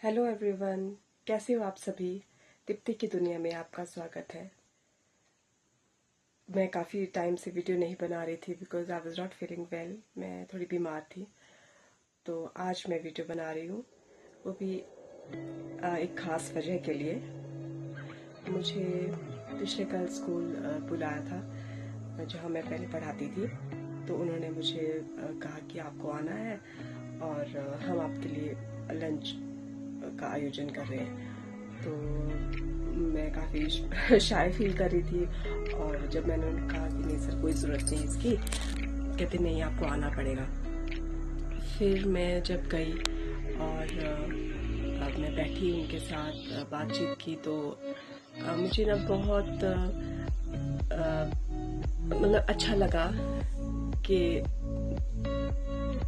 Hello everyone, कैसे हो आप सभी। दीप्ति की दुनिया में आपका स्वागत है। मैं काफ़ी टाइम से वीडियो नहीं बना रही थी because I was not feeling well. मैं थोड़ी बीमार थी, तो आज मैं वीडियो बना रही हूँ, वो भी एक ख़ास वजह के लिए। मुझे पिछले कल स्कूल बुलाया था जहाँ मैं पहले पढ़ाती थी, तो उन्होंने मुझे कहा कि आपको आना है और हम आपके लिए लंच का आयोजन कर रहे हैं। तो मैं काफ़ी शाय फील कर रही थी, और जब मैंने उन्हें कहा कि नहीं सर कोई ज़रूरत नहीं इसकी, कहते नहीं आपको आना पड़ेगा। फिर मैं जब गई और अब मैं बैठी उनके साथ बातचीत की, तो मुझे ना बहुत मतलब अच्छा लगा कि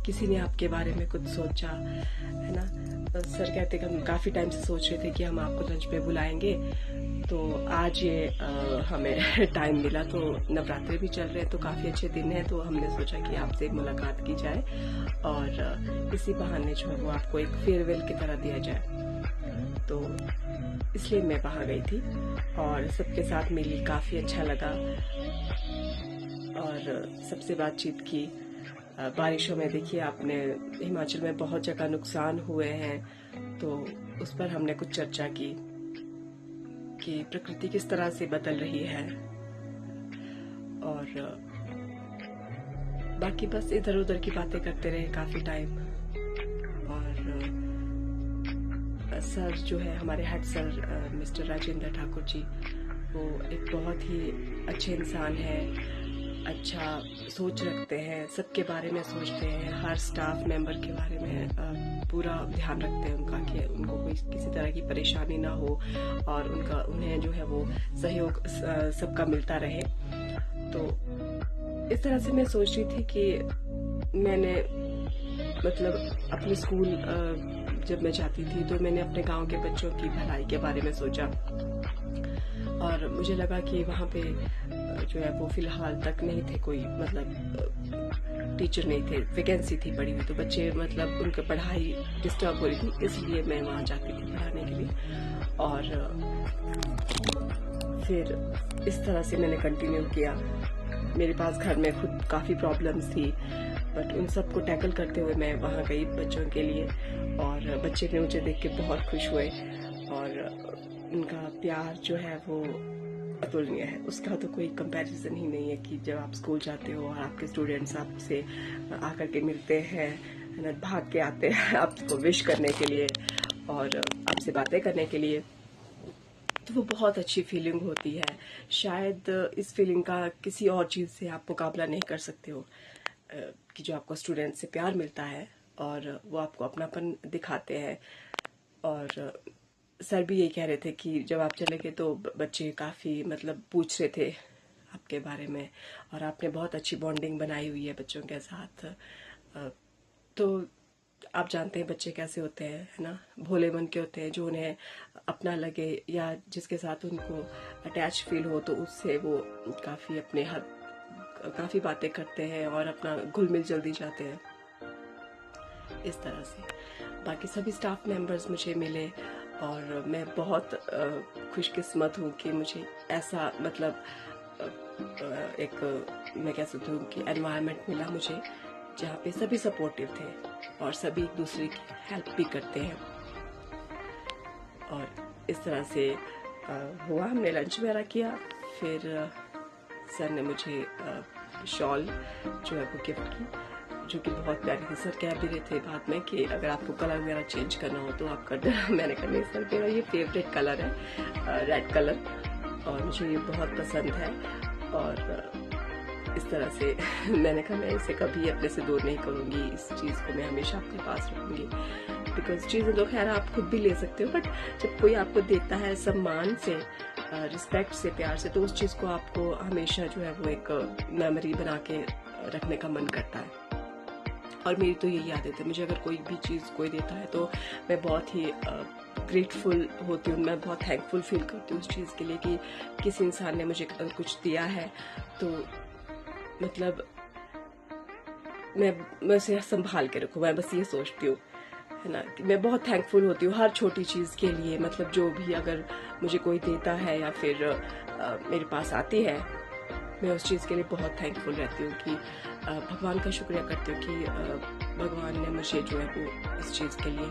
किसी ने आपके बारे में कुछ सोचा, है ना। सर कहते कि हम काफ़ी टाइम से सोच रहे थे कि हम आपको लंच पे बुलाएंगे, तो आज ये हमें टाइम मिला। तो नवरात्रि भी चल रहे हैं, तो काफ़ी अच्छे दिन है, तो हमने सोचा कि आपसे मुलाकात की जाए और इसी बहाने जो है वो आपको एक फेयरवेल की तरह दिया जाए। तो इसलिए मैं वहाँ गई थी और सबके साथ मिली, काफ़ी अच्छा लगा और सबसे बातचीत की। बारिशों में देखिए आपने हिमाचल में बहुत जगह नुकसान हुए हैं, तो उस पर हमने कुछ चर्चा की कि प्रकृति किस तरह से बदल रही है, और बाकी बस इधर उधर की बातें करते रहे काफ़ी टाइम। और सर जो है हमारे head sir mister Rajendra Thakur ji, वो एक बहुत ही अच्छे इंसान हैं, अच्छा सोच रखते हैं, सबके बारे में सोचते हैं, हर स्टाफ मेंबर के बारे में पूरा ध्यान रखते हैं उनका कि उनको कोई किसी तरह की परेशानी ना हो और उन्हें जो है वो सहयोग सबका मिलता रहे। तो इस तरह से मैं सोच रही थी कि मैंने मतलब अपने स्कूल जब मैं जाती थी तो मैंने अपने गांव के बच्चों की भलाई के बारे में सोचा, और मुझे लगा कि वहाँ पे जो है वो फिलहाल तक नहीं थे, कोई मतलब टीचर नहीं थे, वैकेंसी थी पड़ी हुई, तो बच्चे मतलब उनकी पढ़ाई डिस्टर्ब हो रही थी, इसलिए मैं वहाँ जाती थी पढ़ाने के लिए। और फिर इस तरह से मैंने कंटिन्यू किया। मेरे पास घर में खुद काफ़ी प्रॉब्लम्स थी, बट उन सब को टैकल करते हुए मैं वहाँ गई बच्चों के लिए, और बच्चे ने मुझे देख के बहुत खुश हुए, और उनका प्यार जो है वो अतुलनीय है। उसका तो कोई कंपैरिजन ही नहीं है कि जब आप स्कूल जाते हो और आपके स्टूडेंट्स आपसे आकर के मिलते हैं, भाग के आते हैं आपको विश करने के लिए और आपसे बातें करने के लिए, तो वो बहुत अच्छी फीलिंग होती है। शायद इस फीलिंग का किसी और चीज़ से आप मुकाबला नहीं कर सकते हो, कि जो आपको स्टूडेंट से प्यार मिलता है और वो आपको अपनापन दिखाते हैं। और सर भी यही कह रहे थे कि जब आप चले गए तो बच्चे काफ़ी मतलब पूछ रहे थे आपके बारे में, और आपने बहुत अच्छी बॉन्डिंग बनाई हुई है बच्चों के साथ। तो आप जानते हैं बच्चे कैसे होते हैं, है ना, भोले मन के होते हैं, जो उन्हें अपना लगे या जिसके साथ उनको अटैच फील हो तो उससे वो काफ़ी अपने हद काफ़ी बातें करते हैं और अपना घुल मिल जल्दी जाते हैं, इस तरह से। बाकी सभी स्टाफ मेंबर्स मुझे मिले, और मैं बहुत खुशकिस्मत हूँ कि मुझे ऐसा मतलब एक मैं कह सकती हूँ कि एनवायरनमेंट मिला मुझे, जहाँ पे सभी सपोर्टिव थे और सभी एक दूसरे की हेल्प भी करते हैं। और इस तरह से हुआ, हमने लंच वगैरह किया। फिर सर ने मुझे शॉल जो है वो गिफ्ट की, जो कि बहुत प्यारी थी। सर कह भी रहे थे बाद में कि अगर आपको कलर वगैरह चेंज करना हो तो आप कर देना। मैंने कहा नहीं सर, मेरा ये फेवरेट कलर है, रेड कलर, और मुझे ये बहुत पसंद है। और इस तरह से मैंने कहा मैं इसे कभी अपने से दूर नहीं करूँगी, इस चीज़ को मैं हमेशा अपने पास रखूँगी। बिकॉज चीज़ें तो खैर आप खुद भी ले सकते हो, बट जब कोई आपको देता है सम्मान से, रिस्पेक्ट से, प्यार से, तो उस चीज़ को आपको हमेशा जो है वो एक मेमोरी बना के रखने का मन करता है। और मेरी तो यही आदत है, मुझे अगर कोई भी चीज़ कोई देता है तो मैं बहुत ही ग्रेटफुल होती हूँ, मैं बहुत थैंकफुल फील करती हूँ उस चीज़ के लिए कि किसी इंसान ने मुझे कुछ दिया है, तो मतलब मैं उसे संभाल के रखूँ, मैं बस ये सोचती हूँ, है ना। मैं बहुत थैंकफुल होती हूँ हर छोटी चीज़ के लिए, मतलब जो भी अगर मुझे कोई देता है या फिर मेरे पास आती है, मैं उस चीज़ के लिए बहुत थैंकफुल रहती हूँ कि भगवान का शुक्रिया करती हूँ कि भगवान ने मुझे जो है वो इस चीज़ के लिए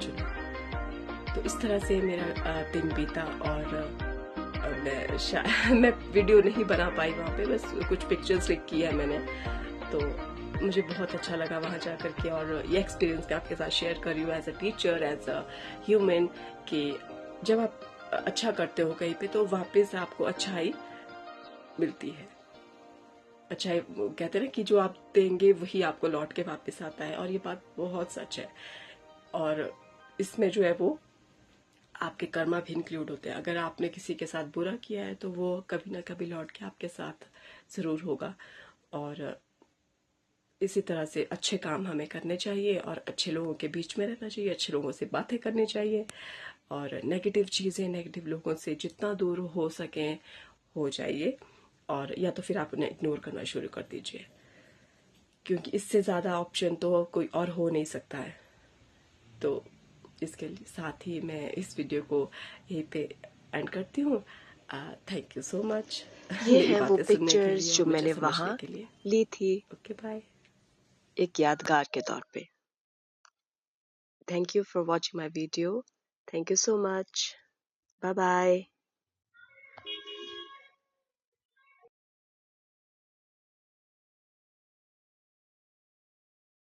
चुना। तो इस तरह से मेरा दिन बीता, और मैं वीडियो नहीं बना पाई वहाँ पे, बस कुछ पिक्चर्स क्लिक की है मैंने। तो मुझे बहुत अच्छा लगा वहाँ जा कर के, और ये एक्सपीरियंस मैं आपके साथ शेयर कर रही हूँ as a teacher, as a human, कि जब आप अच्छा करते हो कहीं पे तो वापस आपको अच्छाई मिलती है। अच्छाई, कहते हैं ना कि जो आप देंगे वही आपको लौट के वापस आता है, और ये बात बहुत सच है। और इसमें जो है वो आपके कर्मा भी इंक्लूड होते हैं। अगर आपने किसी के साथ बुरा किया है तो वो कभी ना कभी लौट के आपके साथ ज़रूर होगा। और इसी तरह से अच्छे काम हमें करने चाहिए, और अच्छे लोगों के बीच में रहना चाहिए, अच्छे लोगों से बातें करनी चाहिए, और नेगेटिव चीज़ें, नेगेटिव लोगों से जितना दूर हो सकें हो जाइए, और या तो फिर आप उन्हें इग्नोर करना शुरू कर दीजिए, क्योंकि इससे ज़्यादा ऑप्शन तो कोई और हो नहीं सकता है। तो इसके साथ ही मैं इस वीडियो को यहीं पे एंड करती हूँ। थैंक यू सो मच ये मेरी हैं वो बातें सुनने के पिक्चर्स लिए जो और मुझे मैंने समझने वहाँ के लिए। ली थी ओके, बाय। एक यादगार के तौर पे। Thank you for watching my video. Thank you so much. Bye bye.